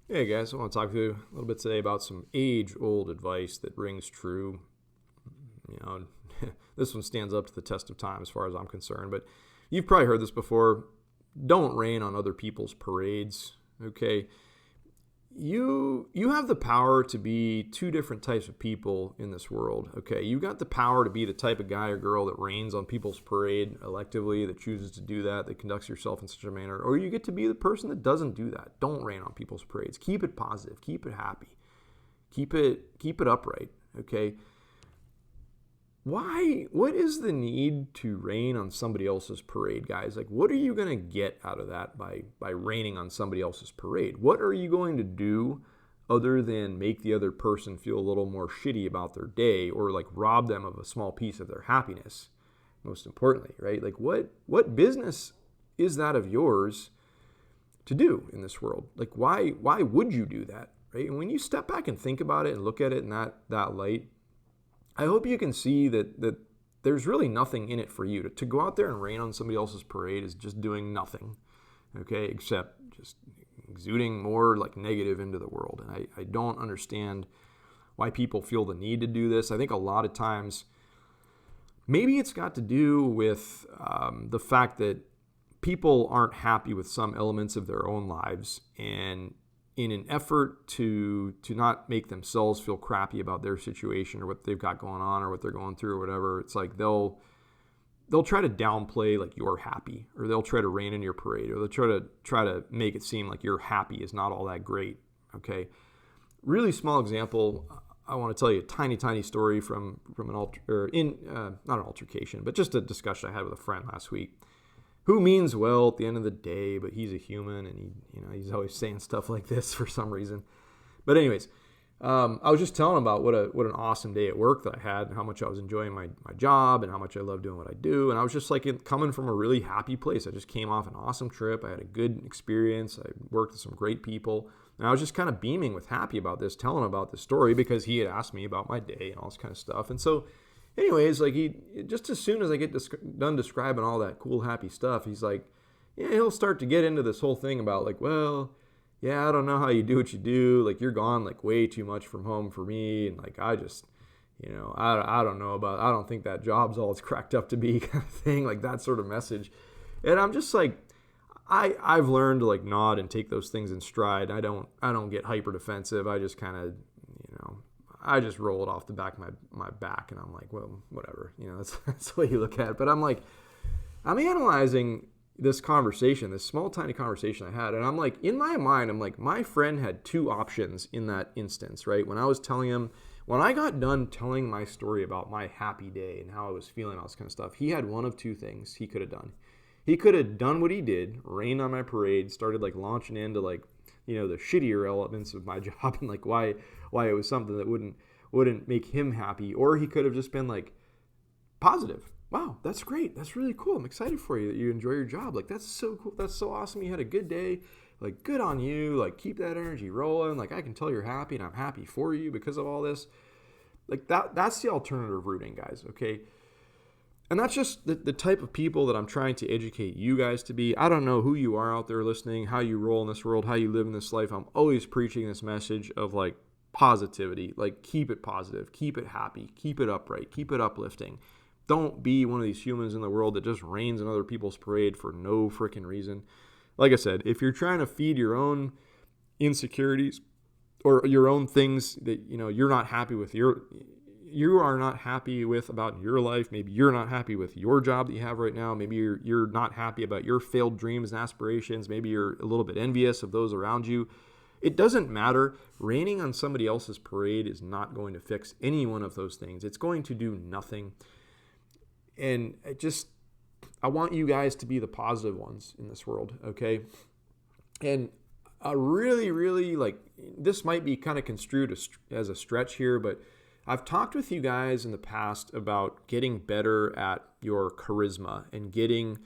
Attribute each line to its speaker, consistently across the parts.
Speaker 1: Hey guys, I want to talk to you a little bit today about some age-old advice that rings true. You know, this one stands up to the test of time as far as I'm concerned, but you've probably heard this before. Don't rain on other people's parades, okay? You have the power to be two different types of people in this world, okay? You got the power to be the type of guy or girl that rains on people's parade electively, that chooses to do that, that conducts yourself in such a manner, or you get to be the person that doesn't do that. Don't rain on people's parades. Keep it positive, keep it happy. Keep it upright, okay? What is the need to rain on somebody else's parade, guys? Like, what are you going to get out of that by raining on somebody else's parade? What are you going to do other than make the other person feel a little more shitty about their day, or like rob them of a small piece of their happiness? Most importantly, right? Like, what business is that of yours to do in this world? Like, why would you do that, right? And when you step back and think about it and look at it in that light, I hope you can see that there's really nothing in it for you. To go out there and rain on somebody else's parade is just doing nothing, okay, except just exuding more like negative into the world. And I don't understand why people feel the need to do this. I think a lot of times maybe it's got to do with the fact that people aren't happy with some elements of their own lives, and in an effort to not make themselves feel crappy about their situation or what they've got going on or what they're going through or whatever, it's like they'll try to downplay like you're happy, or they'll try to rain in your parade, or they'll try to make it seem like you're happy is not all that great. Okay, really small example. I want to tell you a tiny story from an not an altercation, but just a discussion I had with a friend last week, who means well at the end of the day, but he's a human, and he's always saying stuff like this for some reason. But anyways, I was just telling him about what an awesome day at work that I had, and how much I was enjoying my job, and how much I love doing what I do. And I was just like coming from a really happy place. I just came off an awesome trip. I had a good experience. I worked with some great people. And I was just kind of beaming with happy about this, telling him about this story because he had asked me about my day and all this kind of stuff. And so anyways, like he just as soon as I get done describing all that cool, happy stuff, he's like, yeah, he'll start to get into this whole thing about like, well, yeah, I don't know how you do what you do. Like, you're gone like way too much from home for me, and like I just, I don't know about. I don't think that job's all it's cracked up to be, kind of thing, like that sort of message. And I'm just like, I've learned to like nod and take those things in stride. I don't get hyper defensive. I just kind of, I just roll it off the back of my back, and I'm like, well, whatever. That's the way you look at it. But I'm analyzing this conversation, this small, tiny conversation I had, and I'm like, in my mind, I'm like, my friend had two options in that instance, right? When I got done telling my story about my happy day and how I was feeling, all this kind of stuff, he had one of two things he could have done. He could have done what he did, rained on my parade, started like launching into like, the shittier elements of my job, and like why it was something that wouldn't make him happy. Or he could have just been like, positive. Wow, that's great. That's really cool. I'm excited for you that you enjoy your job. Like, that's so cool. That's so awesome. You had a good day. Like, good on you. Like, keep that energy rolling. Like, I can tell you're happy, and I'm happy for you because of all this. Like, that's the alternative rooting, guys, okay? And that's just the type of people that I'm trying to educate you guys to be. I don't know who you are out there listening, how you roll in this world, how you live in this life. I'm always preaching this message of like positivity. Like, keep it positive, keep it happy, keep it upright, keep it uplifting. Don't be one of these humans in the world that just rains on other people's parade for no freaking reason. Like I said, if you're trying to feed your own insecurities or your own things that you're not happy with, you are not happy with about your life. Maybe you're not happy with your job that you have right now. Maybe you're not happy about your failed dreams and aspirations. Maybe you're a little bit envious of those around you. It doesn't matter. Raining on somebody else's parade is not going to fix any one of those things. It's going to do nothing. And I want you guys to be the positive ones in this world, okay? And I really, really, like, this might be kind of construed as a stretch here, but I've talked with you guys in the past about getting better at your charisma and getting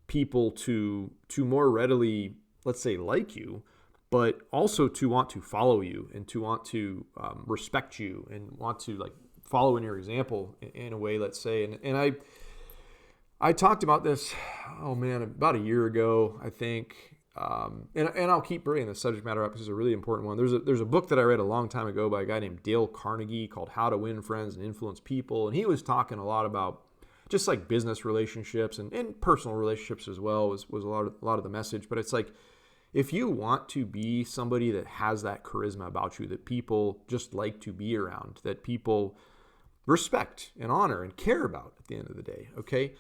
Speaker 1: people to more readily, let's say, like you, but also to want to follow you and to want to respect you and want to like follow in your example in a way, let's say. And I talked about this, oh man, about a year ago, I think. And I'll keep bringing this subject matter up because it's a really important one. There's a book that I read a long time ago by a guy named Dale Carnegie called How to Win Friends and Influence People. And he was talking a lot about just like business relationships and personal relationships as well was a lot of the message. But it's like, if you want to be somebody that has that charisma about you, that people just like to be around, that people respect and honor and care about at the end of the day, okay?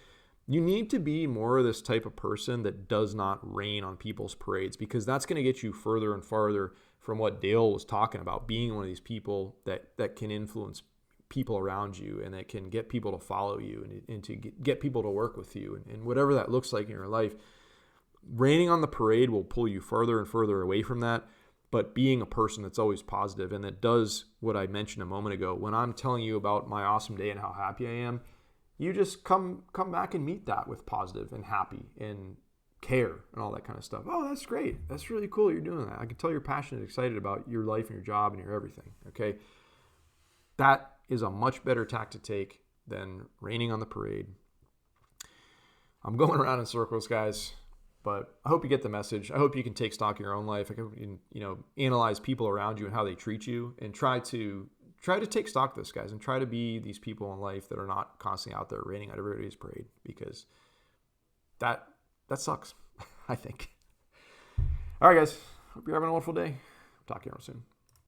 Speaker 1: You need to be more of this type of person that does not rain on people's parades, because that's going to get you further and farther from what Dale was talking about, being one of these people that can influence people around you and that can get people to follow you and to get people to work with you and whatever that looks like in your life. Raining on the parade will pull you further and further away from that, but being a person that's always positive and that does what I mentioned a moment ago, when I'm telling you about my awesome day and how happy I am, you just come back and meet that with positive and happy and care and all that kind of stuff. Oh, that's great. That's really cool you're doing that. I can tell you're passionate and excited about your life and your job and your everything, okay? That is a much better tack to take than raining on the parade. I'm going around in circles, guys, but I hope you get the message. I hope you can take stock of your own life. I hope you can, analyze people around you and how they treat you and try to take stock of this, guys, and try to be these people in life that are not constantly out there raining on everybody's parade, because that sucks, I think. All right, guys. Hope you're having a wonderful day. Talk to you soon.